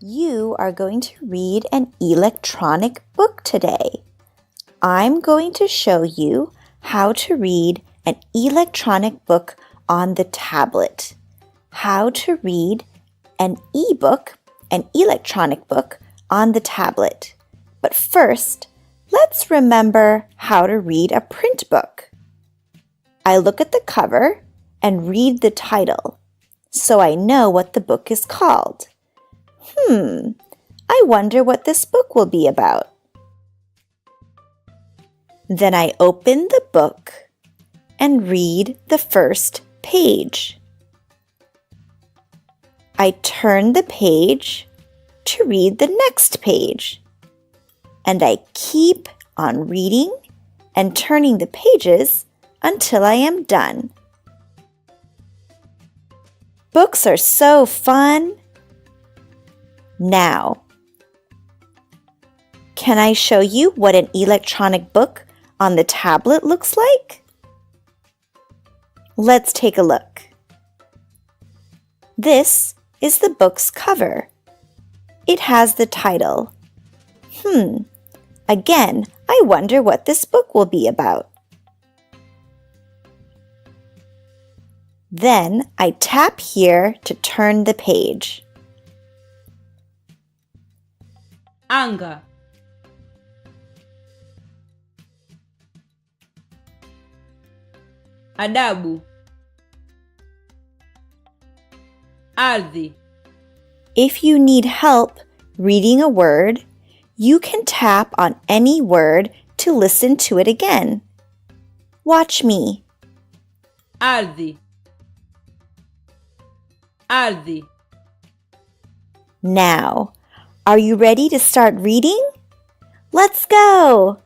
You are going to read an electronic book today. I'm going to show you how to read an electronic book on the tablet. How to read an e-book, an electronic book, on the tablet. But first, let's remember how to read a print book. I look at the cover and read the title, so I know what the book is called. I wonder what this book will be about. Then I open the book and read the first page. I turn the page to read the next page, and I keep on reading and turning the pages until I am done. Books are so fun! Now, can I show you what an electronic book on the tablet looks like? Let's take a look. This is the book's cover. It has the title. Again, I wonder what this book will be about. Then I tap here to turn the page. Anga, adabu, ardhi. If you need help reading a word, you can tap on any word to listen to it again. Watch me. Ardhi, ardhi. Now, are you ready to start reading? Let's go!